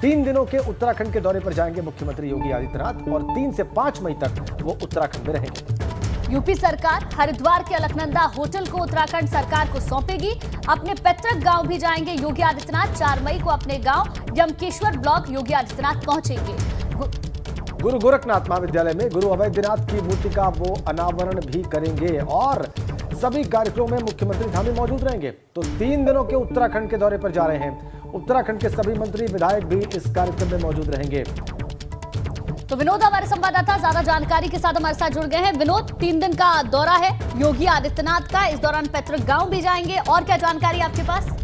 3 दिनों के उत्तराखंड के दौरे पर जाएंगे मुख्यमंत्री योगी आदित्यनाथ और 3 से 5 मई तक वो उत्तराखंड में रहेंगे। यूपी सरकार हरिद्वार के अलकनंदा होटल को उत्तराखंड सरकार को सौंपेगी। अपने पैतृक गांव भी जाएंगे योगी आदित्यनाथ। 4 मई को अपने गांव यमकेश्वर ब्लॉक योगी आदित्यनाथ पहुंचेंगे। गुरु गोरखनाथ महाविद्यालय में गुरु अवैधनाथ की मूर्ति का वो अनावरण भी करेंगे और सभी कार्यक्रमों में मुख्यमंत्री धामी मौजूद रहेंगे। तो 3 दिनों के उत्तराखंड के दौरे पर जा रहे हैं। उत्तराखंड के सभी मंत्री विधायक भी इस कार्यक्रम में मौजूद रहेंगे। तो विनोद हमारे संवाददाता ज्यादा जानकारी के साथ हमारे साथ जुड़ गए हैं। विनोद, 3 दिन का दौरा है योगी आदित्यनाथ का, इस दौरान पैतृक गांव भी जाएंगे, और क्या जानकारी आपके पास?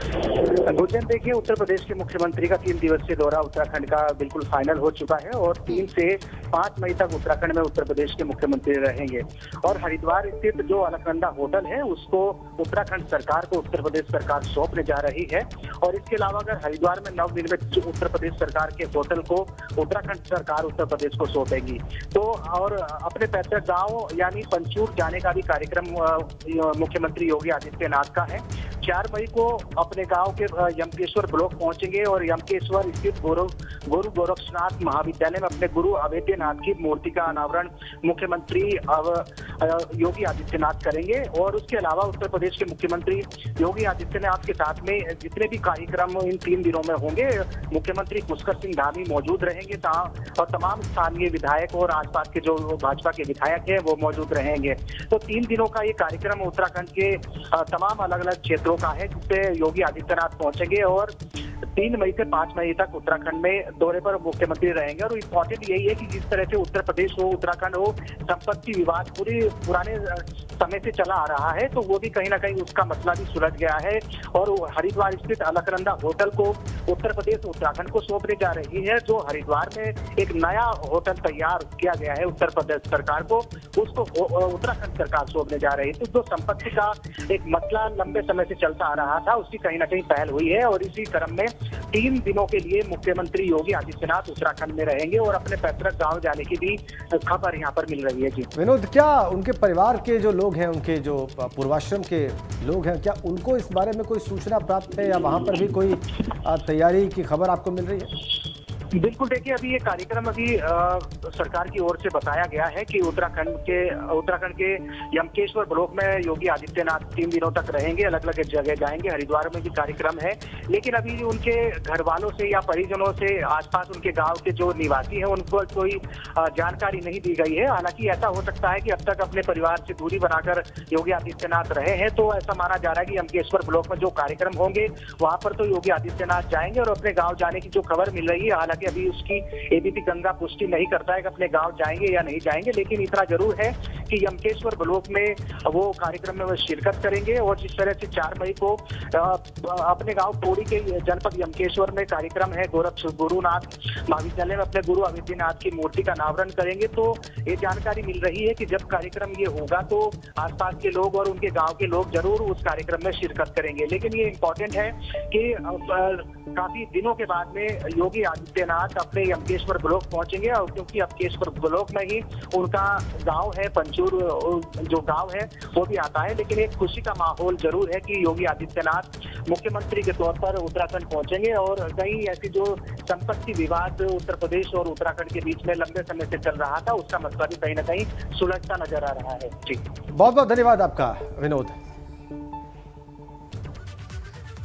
गुंजन, देखिए, उत्तर प्रदेश के मुख्यमंत्री का 3 दिवसीय दौरा उत्तराखंड का बिल्कुल फाइनल हो चुका है और 3 से 5 मई तक उत्तराखंड में उत्तर प्रदेश के मुख्यमंत्री रहेंगे। और हरिद्वार स्थित जो अलकनंदा होटल है उसको उत्तराखंड सरकार को उत्तर प्रदेश सरकार सौंपने जा रही है। और इसके अलावा अगर हरिद्वार में नवनिर्मित उत्तर प्रदेश सरकार के होटल को उत्तराखंड सरकार उत्तर प्रदेश को सौंपेगी। तो और अपने पैतृक गाँव यानी पंचूर जाने का भी कार्यक्रम मुख्यमंत्री योगी आदित्यनाथ का है। 4 मई को अपने गांव के यमकेश्वर ब्लॉक पहुंचेंगे और यमकेश्वर स्थित गुरु गोरखनाथ महाविद्यालय में अपने गुरु अवैधनाथ की मूर्ति का अनावरण मुख्यमंत्री योगी आदित्यनाथ करेंगे। और उसके अलावा उत्तर प्रदेश के मुख्यमंत्री योगी आदित्यनाथ के साथ में जितने भी कार्यक्रम इन 3 दिनों में होंगे, मुख्यमंत्री पुष्कर सिंह धामी मौजूद रहेंगे और तमाम स्थानीय विधायक और आसपास के जो भाजपा के विधायक हैं वो मौजूद रहेंगे। तो 3 दिनों का ये कार्यक्रम उत्तराखंड के तमाम अलग अलग क्षेत्रों का है जिससे योगी आदित्यनाथ पहुंचेंगे और 3 मई से 5 मई तक उत्तराखंड में दौरे पर मुख्यमंत्री रहेंगे। और इम्पोर्टेंट यही है कि जिस तरह से उत्तर प्रदेश हो, उत्तराखंड हो, संपत्ति विवाद पुराने समय से चला आ रहा है, तो वो भी कहीं ना कहीं उसका मसला भी सुलझ गया है। और हरिद्वार स्थित अलकनंदा होटल को उत्तर प्रदेश उत्तराखंड को सौंपने जा रही है। जो हरिद्वार में एक नया होटल तैयार किया गया है उत्तर प्रदेश सरकार को, उसको उत्तराखंड सरकार सौंपने जा रही है। तो जो संपत्ति का एक मसला लंबे समय से चलता आ रहा था, उसकी कहीं ना कहीं पहल हुई है। और इसी क्रम में 3 दिनों के लिए मुख्यमंत्री योगी आदित्यनाथ उत्तराखंड में रहेंगे और अपने पैतृक गांव जाने की भी खबर यहाँ पर मिल रही है। जी विनोद, क्या उनके परिवार के जो लोग हैं, उनके जो पूर्वाश्रम के लोग हैं, क्या उनको इस बारे में कोई सूचना प्राप्त है या वहां पर भी कोई तैयारी की खबर आपको मिल रही है? बिल्कुल, देखिए, अभी ये कार्यक्रम सरकार की ओर से बताया गया है कि उत्तराखंड के यमकेश्वर ब्लॉक में योगी आदित्यनाथ 3 दिनों तक रहेंगे, अलग अलग जगह जाएंगे। हरिद्वार में भी कार्यक्रम है, लेकिन अभी उनके घर वालों से या परिजनों से, आसपास उनके गांव के जो निवासी हैं, उनको कोई जानकारी नहीं दी गई है। हालांकि ऐसा हो सकता है कि अब तक अपने परिवार से दूरी बनाकर योगी आदित्यनाथ रहे हैं, तो ऐसा माना जा रहा है कि यमकेश्वर ब्लॉक में जो कार्यक्रम होंगे वहां पर तो योगी आदित्यनाथ जाएंगे और अपने गाँव जाने की जो खबर मिल रही है, हालांकि अभी उसकी एबीपी गंगा पुष्टि नहीं करता है कि अपने गांव जाएंगे या नहीं जाएंगे, लेकिन इतना जरूर है कि यमकेश्वर ब्लॉक में वो कार्यक्रम में वो शिरकत करेंगे। और जिस तरह से 4 मई को अपने गांव पौड़ी के जनपद यमकेश्वर में कार्यक्रम है गुरुनाथ महाविद्यालय में अपने गुरु अवैधनाथ की मूर्ति का अनावरण करेंगे, तो ये जानकारी मिल रही है कि जब कार्यक्रम ये होगा तो आसपास के लोग और उनके गाँव के लोग जरूर उस कार्यक्रम में शिरकत करेंगे। लेकिन ये इम्पोर्टेंट है कि काफी दिनों के बाद में योगी आदित्यनाथ अपने यमकेश्वर ब्लॉक पहुंचेंगे, और क्योंकि यमकेश्वर ब्लॉक में ही उनका गांव है, पंचूर जो गांव है वो भी आता है। लेकिन एक खुशी का माहौल जरूर है कि योगी आदित्यनाथ मुख्यमंत्री के तौर पर उत्तराखंड पहुंचेंगे और कहीं ऐसी जो संपत्ति विवाद उत्तर प्रदेश और उत्तराखंड के बीच में लंबे समय से चल रहा था, उसका मसला भी कहीं ना कहीं सुलझता नजर आ रहा है। जी, बहुत बहुत धन्यवाद आपका विनोद।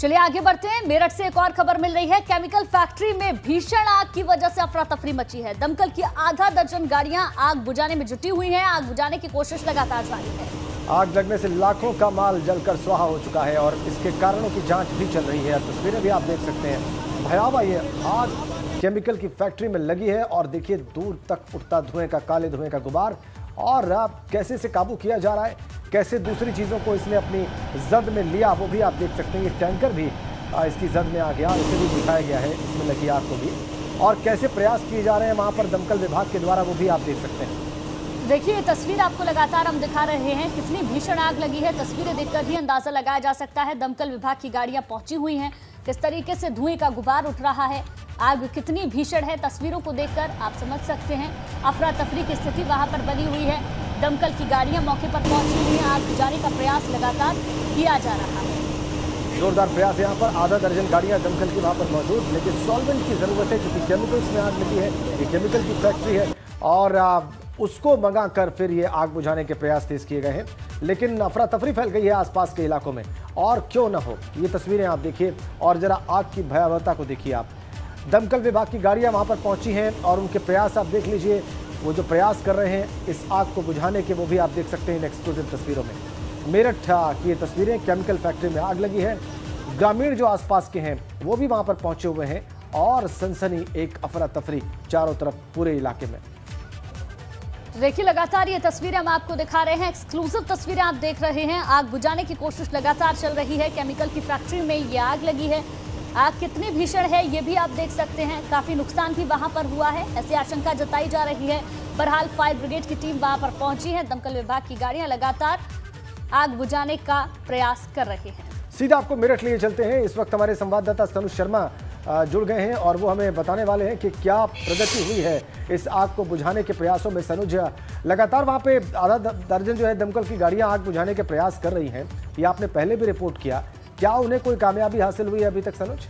चलिए आगे बढ़ते हैं। मेरठ से एक और खबर मिल रही है। केमिकल फैक्ट्री में भीषण आग की वजह से अफरा तफरी मची है। दमकल की आधा दर्जन गाड़ियां आग बुझाने में जुटी हुई हैं। आग बुझाने की कोशिश लगातार जारी है। आग लगने से लाखों का माल जलकर स्वाहा हो चुका है और इसके कारणों की जांच भी चल रही है। तस्वीरें भी आप देख सकते हैं। भयावह ये आग केमिकल की फैक्ट्री में लगी है और देखिए दूर तक उठता धुएं का, काले धुएं का गुबार, और कैसे इसे काबू किया जा रहा है, कैसे दूसरी चीज़ों को इसने अपनी जद में लिया, वो भी आप देख सकते हैं। ये टैंकर भी इसकी जद में आ गया, इसे भी दिखाया गया है इसमें लगी आग को भी, और कैसे प्रयास किए जा रहे हैं वहाँ पर दमकल विभाग के द्वारा, वो भी आप देख सकते हैं। देखिए ये तस्वीर आपको लगातार हम दिखा रहे हैं, कितनी भीषण आग लगी है। तस्वीरें देखकर ही अंदाजा लगाया जा सकता है। दमकल विभाग की गाड़ियां पहुंची हुई हैं, किस तरीके से धुएं का गुबार उठ रहा है, आग कितनी भीषण है, तस्वीरों को देखकर आप समझ सकते हैं। अफरा तफरी की स्थिति वहां पर बनी हुई है। दमकल की गाड़ियां मौके पर पहुंची हुई हैं। आग बुझाने का प्रयास लगातार किया जा रहा है। जोरदार प्रयास यहाँ पर, आधा दर्जन गाड़ियां दमकल की वहाँ पर मौजूद, लेकिन सॉल्वेंट की ज़रूरत है क्योंकि केमिकल्स में आग लगी है, ये केमिकल की फैक्ट्री है और उसको मंगा कर फिर ये आग बुझाने के प्रयास तेज किए गए हैं। लेकिन अफरा तफरी फैल गई है आसपास के इलाकों में, और क्यों न हो। ये तस्वीरें आप देखिए और जरा आग की भयावहता को देखिए आप। दमकल विभाग की गाड़ियां वहां पर पहुंची हैं और उनके प्रयास आप देख लीजिए, वो जो प्रयास कर रहे हैं इस आग को बुझाने के, वो भी आप देख सकते हैं इन एक्सक्लूसिव तस्वीरों में। मेरठ की ये तस्वीरें, केमिकल फैक्ट्री में आग लगी है, ग्रामीण जो आसपास के हैं वो भी वहां पर पहुंचे हुए हैं और सनसनी, एक अफरा तफरी चारों तरफ पूरे इलाके में। देखिए लगातार ये तस्वीरें हम आपको दिखा रहे हैं, एक्सक्लूसिव तस्वीरें आप देख रहे हैं। आग बुझाने की कोशिश लगातार चल रही है, केमिकल की फैक्ट्री में ये आग लगी है। आग कितनी भीषण है ये भी आप देख सकते हैं, काफी नुकसान भी वहां पर हुआ है, ऐसी आशंका जताई जा रही है। बहरहाल फायर ब्रिगेड की टीम वहां पर पहुंची है, दमकल विभाग की गाड़ियां लगातार आग बुझाने का प्रयास कर रही हैं। सीधा आपको मेरठ लिए चलते हैं। इस वक्त हमारे संवाददाता सनुज शर्मा जुड़ गए हैं और वो हमें बताने वाले हैं कि क्या प्रगति हुई है इस आग को बुझाने के प्रयासों में। सनुज, लगातार वहां पे आधा दर्जन जो है दमकल की गाड़ियां आग बुझाने के प्रयास कर रही हैं, ये आपने पहले भी रिपोर्ट किया, क्या उन्हें कोई कामयाबी हासिल हुई है अभी तक सनुज?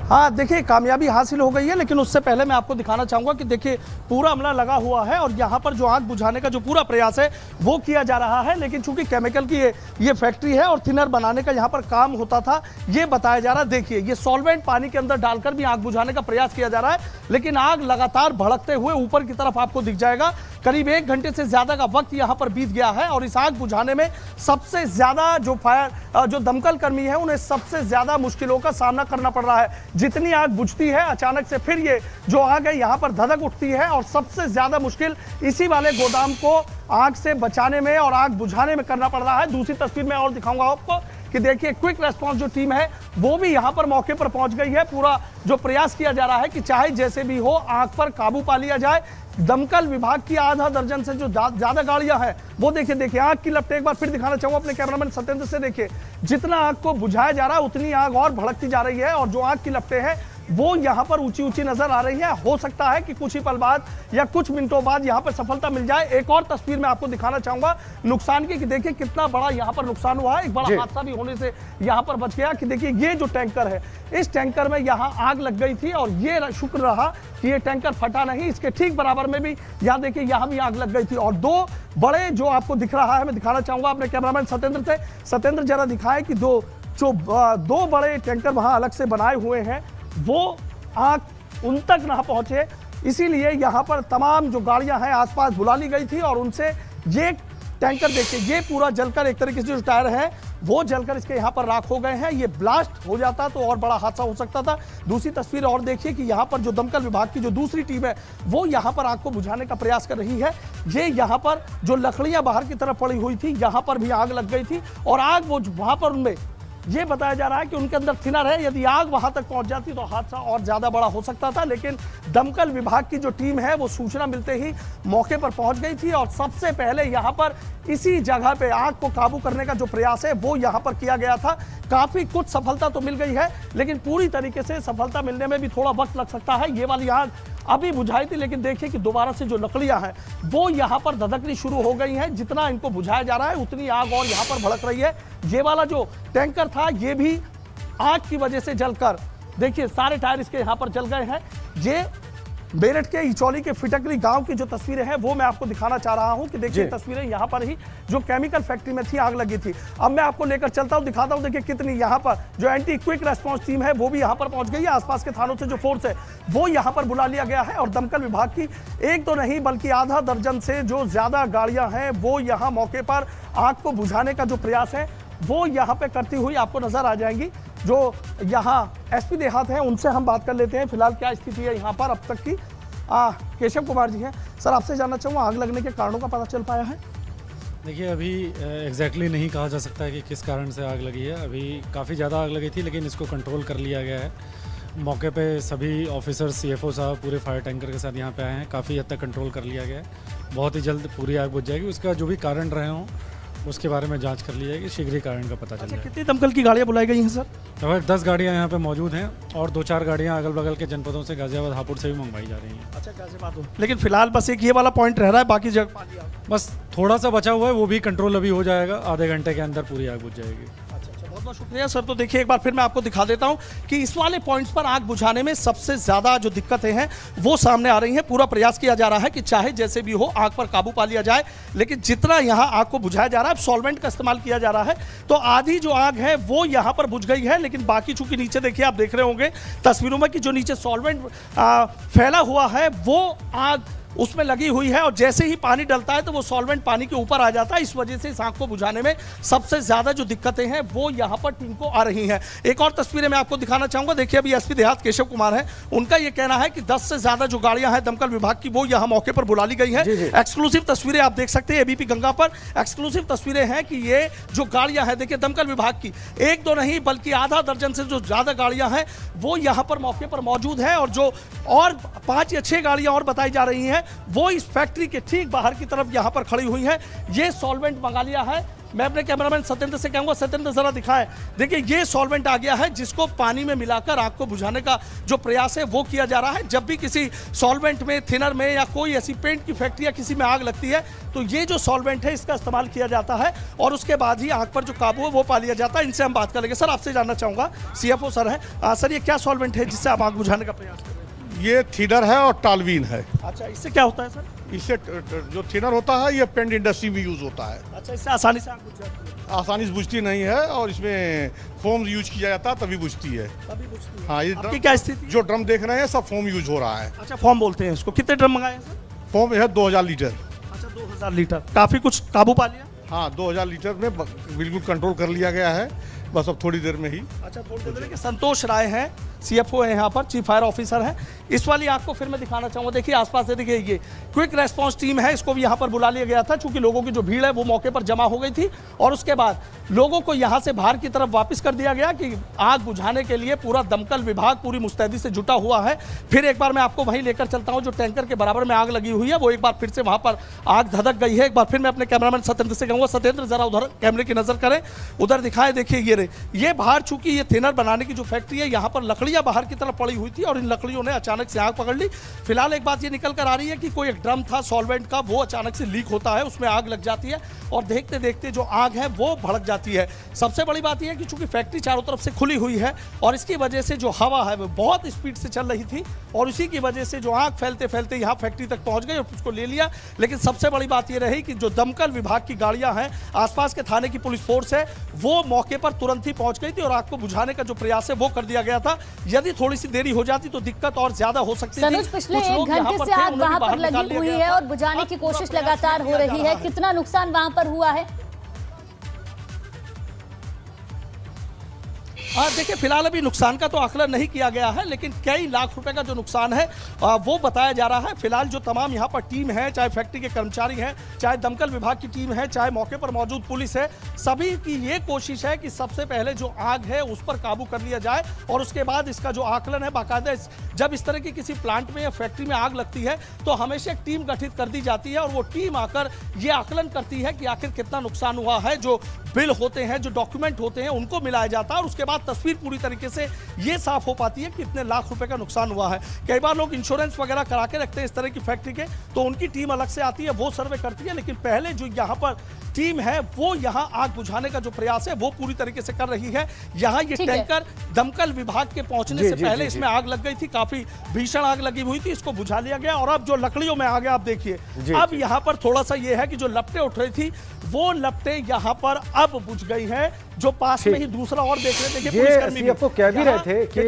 हाँ देखिए, कामयाबी हासिल हो गई है, लेकिन उससे पहले मैं आपको दिखाना चाहूंगा कि देखिए पूरा अमला लगा हुआ है और यहाँ पर जो आग बुझाने का जो पूरा प्रयास है वो किया जा रहा है। लेकिन चूंकि केमिकल की ये फैक्ट्री है और थिनर बनाने का यहाँ पर काम होता था, ये बताया जा रहा है। देखिए ये सॉल्वेंट पानी के अंदर डालकर भी आग बुझाने का प्रयास किया जा रहा है, लेकिन आग लगातार भड़कते हुए ऊपर की तरफ आपको दिख जाएगा। करीब 1 घंटे से ज्यादा का वक्त यहाँ पर बीत गया है और इस आग बुझाने में सबसे ज्यादा जो दमकल कर्मी है उन्हें सबसे ज्यादा मुश्किलों का सामना करना पड़ रहा है। जितनी आग बुझती है अचानक से फिर ये जो आग है यहाँ पर धधक उठती है और सबसे ज्यादा मुश्किल इसी वाले गोदाम को आग से बचाने में और आग बुझाने में करना पड़ रहा है। दूसरी तस्वीर में और दिखाऊंगा आपको कि देखिए क्विक रेस्पॉन्स जो टीम है वो भी यहाँ पर मौके पर पहुंच गई है। पूरा जो प्रयास किया जा रहा है कि चाहे जैसे भी हो आग पर काबू पा लिया जाए। दमकल विभाग की आधा दर्जन से जो ज्यादा गाड़ियां हैं वो देखिए आग की लपटें एक बार फिर दिखाना चाहूंगा अपने कैमरामैन सत्येंद्र से। देखिए जितना आग को बुझाया जा रहा है उतनी आग और भड़कती जा रही है और जो आग की लपटें हैं वो यहाँ पर ऊंची ऊंची नजर आ रही है। हो सकता है कि कुछ ही पल बाद या कुछ मिनटों बाद यहाँ पर सफलता मिल जाए। एक और तस्वीर मैं आपको दिखाना चाहूंगा नुकसान की, कि देखिए कितना बड़ा यहाँ पर नुकसान हुआ है। एक बड़ा हादसा भी होने से यहाँ पर बच गया कि देखिए ये जो टैंकर है, इस टैंकर में यहाँ आग लग गई थी और ये शुक्र रहा कि ये टैंकर फटा नहीं। इसके ठीक बराबर में भी यहाँ देखिए यहाँ भी आग लग गई थी और 2 बड़े जो आपको दिख रहा है, मैं दिखाना चाहूंगा अपने कैमरामैन सत्येंद्र से। सत्येंद्र जरा दिखाए कि दो बड़े टैंकर वहां अलग से बनाए हुए हैं, वो आग उन तक ना पहुंचे, इसीलिए यहाँ पर तमाम जो गाड़ियां हैं आसपास बुला ली गई थी और उनसे ये टैंकर देखिए ये पूरा जलकर एक तरीके से जो टायर है वो जलकर इसके यहाँ पर राख हो गए हैं। ये ब्लास्ट हो जाता तो और बड़ा हादसा हो सकता था। दूसरी तस्वीर और देखिए कि यहाँ पर जो दमकल विभाग की जो दूसरी टीम है वो यहाँ पर आग को बुझाने का प्रयास कर रही है। ये यहाँ पर जो लकड़ियां बाहर की तरफ पड़ी हुई थी यहाँ पर भी आग लग गई थी और आग वो वहां पर उनमें ये बताया जा रहा है कि उनके अंदर थिनर है, यदि आग वहां तक पहुंच जाती तो हादसा और ज्यादा बड़ा हो सकता था। लेकिन दमकल विभाग की जो टीम है वो सूचना मिलते ही मौके पर पहुंच गई थी और सबसे पहले यहां पर इसी जगह पे आग को काबू करने का जो प्रयास है वो यहां पर किया गया था। काफी कुछ सफलता तो मिल गई है, लेकिन पूरी तरीके से सफलता मिलने में भी थोड़ा वक्त लग सकता है। ये वाली आग अभी बुझाई थी, लेकिन देखिए कि दोबारा से जो लकड़ियां हैं वो यहाँ पर धधकनी शुरू हो गई हैं। जितना इनको बुझाया जा रहा है उतनी आग और यहाँ पर भड़क रही है। ये वाला जो टैंकर था ये भी आग की वजह से जलकर देखिए सारे टायर इसके यहाँ पर जल गए हैं। ये मेरठ के इचौली के फिटकरी गांव की जो तस्वीरें हैं वो मैं आपको दिखाना चाह रहा हूं कि देखिए तस्वीरें यहाँ पर ही जो केमिकल फैक्ट्री में थी आग लगी थी। अब मैं आपको लेकर चलता हूं, दिखाता हूं। देखिए कितनी यहाँ पर जो एंटी क्विक रेस्पॉन्स टीम है वो भी यहाँ पर पहुंच गई है। आसपास के थानों से जो फोर्स है वो यहाँ पर बुला लिया गया है और दमकल विभाग की एक तो नहीं बल्कि आधा दर्जन से जो ज्यादा गाड़ियां हैं वो यहाँ मौके पर आग को बुझाने का जो प्रयास है वो यहाँ पे करती हुई आपको नजर आ जाएंगी। जो यहाँ एसपी देहात हैं उनसे हम बात कर लेते हैं, फिलहाल क्या स्थिति है यहाँ पर अब तक की। केशव कुमार जी हैं सर, आपसे जानना चाहूँगा आग लगने के कारणों का पता चल पाया है? देखिए अभी एग्जैक्टली नहीं कहा जा सकता है कि किस कारण से आग लगी है। अभी काफ़ी ज़्यादा आग लगी थी लेकिन इसको कंट्रोल कर लिया गया है। मौके पे सभी ऑफिसर सीएफओ साहब पूरे फायर टैंकर के साथ यहाँ पे आए हैं, काफ़ी हद तक कंट्रोल कर लिया गया है। बहुत ही जल्द पूरी आग बुझ जाएगी। उसका जो भी कारण रहे हों उसके बारे में जांच कर ली जाएगी, शीघ्र ही कारण का पता चल जाएगा। कितनी दमकल की गाड़ियाँ बुलाई गई हैं सर? लगभग 10 गाड़ियाँ यहाँ पे मौजूद हैं और 2-4 गाड़ियाँ अगल बगल के जनपदों से गाजियाबाद हापुड़ से भी मंगवाई जा रही हैं। अच्छा गाजियाबाद, लेकिन फिलहाल बस एक ये वाला पॉइंट रह रहा है, बाकी जगह बस थोड़ा सा बचा हुआ है, वो भी कंट्रोल अभी हो जाएगा, आधे घंटे के अंदर पूरी आग बुझ जाएगी। बहुत बहुत शुक्रिया सर। तो देखिए एक बार फिर मैं आपको दिखा देता हूं कि इस वाले पॉइंट्स पर आग बुझाने में सबसे ज्यादा जो दिक्कतें हैं वो सामने आ रही हैं। पूरा प्रयास किया जा रहा है कि चाहे जैसे भी हो आग पर काबू पा लिया जाए, लेकिन जितना यहां आग को बुझाया जा रहा है, सॉल्वेंट का इस्तेमाल किया जा रहा है, तो आधी जो आग है वो यहां पर बुझ गई है। लेकिन बाकी चूंकि नीचे देखिए, आप देख रहे होंगे तस्वीरों में कि जो नीचे सॉल्वेंट फैला हुआ है वो आग उसमें लगी हुई है, और जैसे ही पानी डलता है तो वो सॉल्वेंट पानी के ऊपर आ जाता है। इस वजह से इस आग को बुझाने में सबसे ज्यादा जो दिक्कतें हैं वो यहाँ पर टीम को आ रही हैं। एक और तस्वीरें मैं आपको दिखाना चाहूंगा। देखिए अभी एसपी देहात केशव कुमार हैं, उनका ये कहना है कि 10 से ज्यादा जो गाड़ियां हैं दमकल विभाग की वो यहाँ मौके पर बुला ली गई हैं। एक्सक्लूसिव तस्वीरें आप देख सकते हैं एबीपी गंगा पर, एक्सक्लूसिव तस्वीरें हैं कि ये जो गाड़ियां हैं देखिए दमकल विभाग की एक दो नहीं बल्कि आधा दर्जन से जो ज्यादा गाड़ियां हैं वो यहाँ पर मौके पर मौजूद है, और जो और 5 या 6 गाड़ियां और बताई जा रही हैं वो इस फैक्ट्री के ठीक बाहर की तरफ यहां पर खड़ी हुई है। ये सॉल्वेंट मंगा लिया है। मैं अपने कैमरामैन सत्येंद्र से कहूंगा, सत्येंद्र जरा दिखाएं। देखिए ये सॉल्वेंट आ गया है जिसको पानी में मिलाकर आग को बुझाने का जो प्रयास है वो किया जा रहा है। जब भी किसी सॉल्वेंट में, थिनर में या कोई ऐसी पेंट की फैक्ट्री या किसी में आग लगती है तो ये जो सॉल्वेंट है इसका इस्तेमाल किया जाता है, और उसके बाद ही आग पर जो काबू है वो पा लिया जाता है। इनसे हम बात करेंगे। सर आपसे जानना चाहूंगा, CFO सर है सर, ये क्या सॉल्वेंट है जिससे आप आग बुझाने का प्रयास कर रहे हैं? ये थिनर है और टालवीन है। अच्छा, इससे क्या होता है सर? इससे जो थिनर होता है ये पेंट इंडस्ट्री में यूज होता है। अच्छा, इससे आसानी से आग बुझ जाती है? आसानी से बुझती नहीं है, और इसमें फोम यूज किया जाता है तभी बुझती है। तभी बुझती है। हाँ, ये आपकी क्या स्थिति? जो ड्रम देख रहे हैं सब फोम यूज हो रहा है। अच्छा, फोम बोलते हैं इसको। कितने ड्रम मंगाए सर? फोम है 2000 लीटर। अच्छा, 2000 लीटर। काफी कुछ काबू पा लिया? हाँ, 2000 लीटर में बिल्कुल कंट्रोल कर लिया गया है, बस अब थोड़ी देर में ही। अच्छा, थोड़ी देर में। संतोष राय हैं, CFO है यहाँ पर, चीफ फायर ऑफिसर है। इस वाली आग को फिर मैं दिखाना चाहूँगा। देखिए आसपास से देखिए ये क्विक रेस्पॉन्स टीम है, इसको भी यहाँ पर बुला लिया गया था क्योंकि लोगों की जो भीड़ है वो मौके पर जमा हो गई थी, और उसके बाद लोगों को यहाँ से बाहर की तरफ वापस कर दिया गया कि आग बुझाने के लिए पूरा दमकल विभाग पूरी मुस्तैदी से जुटा हुआ है। फिर एक बार मैं आपको वहीं लेकर चलता हूँ जो टैंकर के बराबर में आग लगी हुई है, वो एक बार फिर से वहाँ पर आग धधक गई है। एक बार फिर मैं अपने कैमरामैन सत्येंद्र से कहूँगा, सत्येंद्र जरा उधर कैमरे की नजर करें, उधर दिखाएं। देखिए ये बाहर चूंकि ये थिनर बनाने की जो फैक्ट्री है, यहाँ पर लकड़ियाँ बाहर की तरफ पड़ी हुई थी और इन लकड़ियों ने अचानक से आग पकड़ ली। फिलहाल एक बात ये निकल कर आ रही है कि कोई एक ड्रम था सॉल्वेंट का, वो अचानक से लीक होता है, उसमें आग लग जाती है और देखते देखते जो आग है वो भड़क जाती है। सबसे बड़ी बात यह है कि चूंकि फैक्ट्री चारों तरफ से खुली हुई है और इसकी वजह से जो हवा है वो बहुत स्पीड से चल रही थी, और इसी की वजह से जो आग फैलते फैलते यहाँ फैक्ट्री तक पहुंच गई और उसको ले लिया। लेकिन सबसे बड़ी बात यह रही कि जो दमकल विभाग की गाड़ियां हैं, आसपास के थाने की पुलिस फोर्स है, वो मौके पर तुरंत ही पहुंच गई थी और आग को बुझाने का जो प्रयास है वो कर दिया गया था। यदि थोड़ी सी देरी हो जाती तो दिक्कत और ज्यादा हो सकती थी। पिछले 1 घंटे से आग वहां पर लगी हुई है और बुझाने की कोशिश लगातार हो रही है। कितना नुकसान वहां पर हुआ है? देखिए फिलहाल अभी नुकसान का तो आकलन नहीं किया गया है, लेकिन कई लाख रुपए का जो नुकसान है वो बताया जा रहा है। फिलहाल जो तमाम यहाँ पर टीम है, चाहे फैक्ट्री के कर्मचारी हैं, चाहे दमकल विभाग की टीम है, चाहे मौके पर मौजूद पुलिस है, सभी की ये कोशिश है कि सबसे पहले जो आग है उस पर काबू कर लिया जाए, और उसके बाद इसका जो आकलन है बाकायदा जब इस तरह की किसी प्लांट में या फैक्ट्री में आग लगती है तो हमेशा एक टीम गठित कर दी जाती है और वो टीम आकर ये आकलन करती है कि आखिर कितना नुकसान हुआ है। जो बिल होते हैं, जो डॉक्यूमेंट होते हैं, उनको मिलाया जाता है और उसके बाद तस्वीर पूरी तरीके से ये साफ हो पाती है कि कितने लाख रुपए का नुकसान हुआ है। कई बार लोग इंश्योरेंस वगैरह करा के रखते हैं इस तरह की फैक्ट्री के, तो उनकी टीम अलग से आती है, वो सर्वे करती है, लेकिन पहले जो यहाँ पर टीम है वो यहाँ आग बुझाने का जो प्रयास है वो पूरी तरीके से कर रही है। यहाँ ये टैंकर दमकल विभाग के पहुंचने से पहले इसमें आग लग गई थी, काफी भीषण आग लगी हुई थी, इसको बुझा लिया गया और अब जो लकड़ियों में आगे आप देखिए, अब यहाँ पर थोड़ा सा ये है कि जो लपटें उठ रही थी वो लपटें यहाँ पर अब बुझ गई है। जो पास में ही दूसरा और देख रहे थे, CFO कह भी रहे थे कि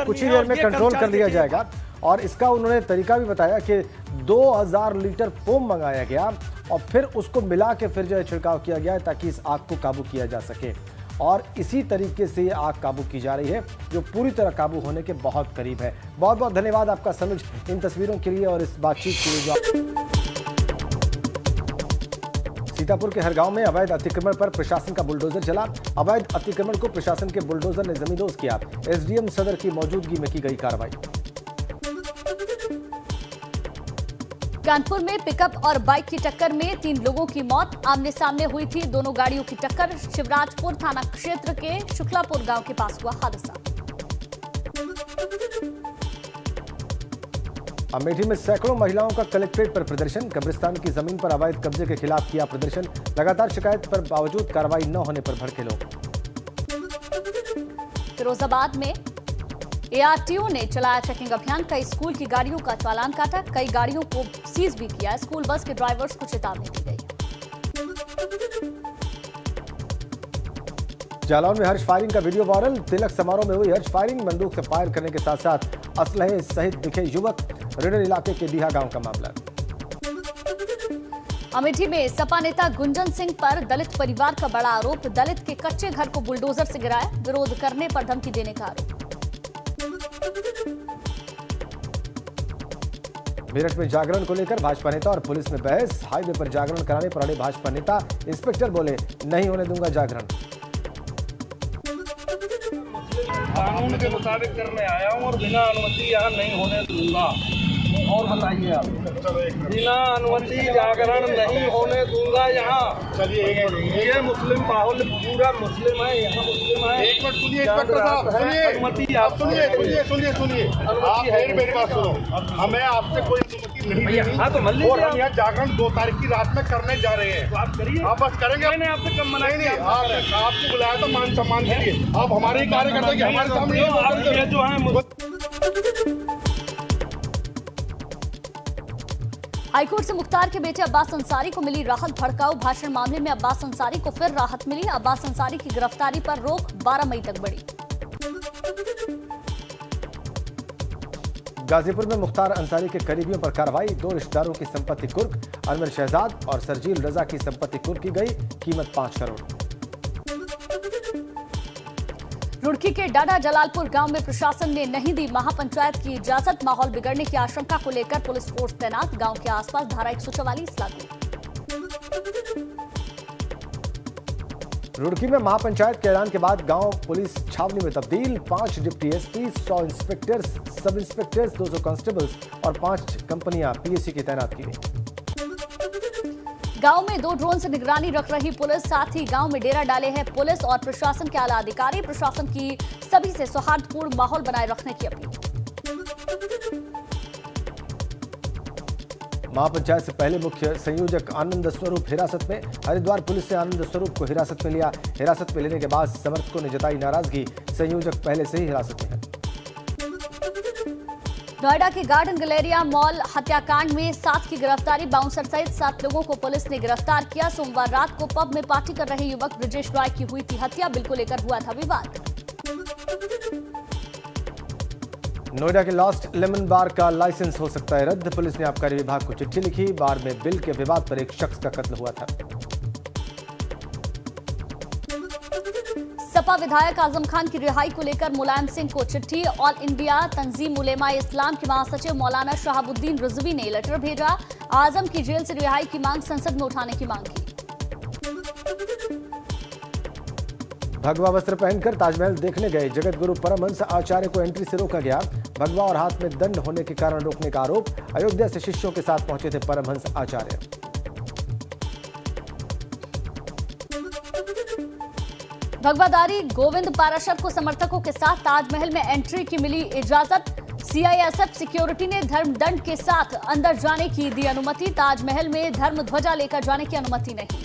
कुछ ही देर में कंट्रोल कर लिया जाएगा, और इसका उन्होंने तरीका भी बताया कि 2000 लीटर फोम मंगाया गया और फिर उसको मिला के फिर जो है छिड़काव किया गया ताकि इस आग को काबू किया जा सके, और इसी तरीके से ये आग काबू की जा रही है जो पूरी तरह काबू होने के बहुत करीब है। बहुत बहुत धन्यवाद आपका सनुज इन तस्वीरों के लिए और इस बातचीत के लिए। सीतापुर के हर गांव में अवैध अतिक्रमण पर प्रशासन का बुलडोजर चला। अवैध अतिक्रमण को प्रशासन के बुलडोजर ने जमींदोज किया। SDM सदर की मौजूदगी में की गई कार्रवाई। कानपुर में पिकअप और बाइक की टक्कर में 3 लोगों की मौत आमने सामने हुई थी। दोनों गाड़ियों की टक्कर शिवराजपुर थाना क्षेत्र के शुक्लापुर गांव के पास हुआ हादसा। अमेठी में सैकड़ों महिलाओं का कलेक्ट्रेट पर प्रदर्शन। कब्रिस्तान की जमीन पर अवैध कब्जे के खिलाफ किया प्रदर्शन। लगातार शिकायत पर बावजूद कार्रवाई न होने पर भड़के लोग। फिरोजाबाद में एआरटीओ ने चलाया चेकिंग अभियान। कई स्कूल की गाड़ियों का चालान काटा, कई गाड़ियों को सीज भी किया। स्कूल बस के ड्राइवर्स को चेतावनी दी गई। जालौन में हर्ष फायरिंग का वीडियो वायरल। तिलक समारोह में हुई हर्ष फायरिंग। बंदूक से फायर करने के साथ साथ असलहे सहित दिखे युवक। रिडर इलाके के डीहा गांव का मामला। अमेठी में सपा नेता गुंजन सिंह पर दलित परिवार का बड़ा आरोप। दलित के कच्चे घर को बुलडोजर से गिराया, विरोध करने पर धमकी देने का आरोप। मेरठ में जागरण को लेकर भाजपा नेता और पुलिस में बहस। हाईवे पर जागरण कराने पर अड़े भाजपा नेता। इंस्पेक्टर बोले, नहीं होने दूंगा जागरण। कानून के मुताबिक करने आया हूँ और बिना अनुमति यहाँ नहीं होने दूंगा। और बताइए आप, बिना अनुमति जागरण नहीं होने दूंगा यहाँ। चलिए ये मुस्लिम माहौल पूरा मुस्लिम है, यहाँ मुस्लिम है। एक मिनट सुनिए इंस्पेक्टर साहब, सुनिए। अनुमति आप सुनिए आप मेरी बात सुनो। हमें आपसे कोई अनुमति नहीं मिली। हाँ तो मान और हम यहाँ जागरण 2 तारीख की रात में करने जा रहे हैं। तो आप करिए। आप बस करेंगे। मैंने आपसे कम मना नहीं किया। आपको बुलाया था मान सम्मान के लिए। आप हमारे कार्यकर्ता की हमारे सामने ये जो है हाईकोर्ट से मुख्तार के बेटे अब्बास अंसारी को मिली राहत। भड़काऊ भाषण मामले में अब्बास अंसारी को फिर राहत मिली। अब्बास अंसारी की गिरफ्तारी पर रोक 12 मई तक बढ़ी। गाजीपुर में मुख्तार अंसारी के करीबियों पर कार्रवाई। 2 रिश्तेदारों की संपत्ति कुर्क। अनवर शहजाद और सरजील रजा की संपत्ति कुर्क की गई, कीमत 5 करोड़। रुड़की के डाडा जलालपुर गांव में प्रशासन ने नहीं दी महापंचायत की इजाजत। माहौल बिगड़ने की आशंका को लेकर पुलिस फोर्स तैनात। गांव के आसपास धारा 144 लागू। रुड़की में महापंचायत के ऐलान के बाद गांव पुलिस छावनी में तब्दील। 5 डिप्टी एसपी, 100 इंस्पेक्टर्स, सब इंस्पेक्टर्स, 200 कांस्टेबल्स और 5 कंपनियां पीएससी की तैनात की गई। गांव में 2 ड्रोन से निगरानी रख रही पुलिस। साथ ही गांव में डेरा डाले हैं पुलिस और प्रशासन के आला अधिकारी। प्रशासन की सभी से सौहार्दपूर्ण माहौल बनाए रखने की अपील। महापंचायत से पहले मुख्य संयोजक आनंद स्वरूप हिरासत में। हरिद्वार पुलिस ने आनंद स्वरूप को हिरासत में लिया। हिरासत में लेने के बाद समर्थकों ने जताई नाराजगी। संयोजक पहले से ही हिरासत में है। नोएडा के गार्डन गैलेरिया मॉल हत्याकांड में 7 की गिरफ्तारी। बाउंसर सहित 7 लोगों को पुलिस ने गिरफ्तार किया। सोमवार रात को पब में पार्टी कर रहे युवक ब्रजेश रॉय की हुई थी हत्या। बिल को लेकर हुआ था विवाद। नोएडा के लॉस्ट लेमन बार का लाइसेंस हो सकता है रद्द। पुलिस ने आबकारी विभाग को चिट्ठी लिखी। बार में बिल के विवाद पर एक शख्स का कत्ल हुआ था। सपा विधायक आजम खान की रिहाई को लेकर मुलायम सिंह को चिट्ठी। ऑल इंडिया तंजीम उलेमा इस्लाम के महासचिव मौलाना शहाबुद्दीन रिजवी ने लेटर भेजा। आजम की जेल से रिहाई की मांग संसद में उठाने की मांग की। भगवा वस्त्र पहनकर ताजमहल देखने गए जगत गुरु परमहंस आचार्य को एंट्री से रोका गया। भगवा और हाथ में दंड होने के कारण रोकने का आरोप। अयोध्या से शिष्यों के साथ पहुंचे थे परमहंस आचार्य। भगवाधारी गोविंद पाराशर को समर्थकों के साथ ताजमहल में एंट्री की मिली इजाजत। सीआईएसएफ सिक्योरिटी ने धर्म दंड के साथ अंदर जाने की दी अनुमति। ताजमहल में धर्म ध्वजा लेकर जाने की अनुमति नहीं।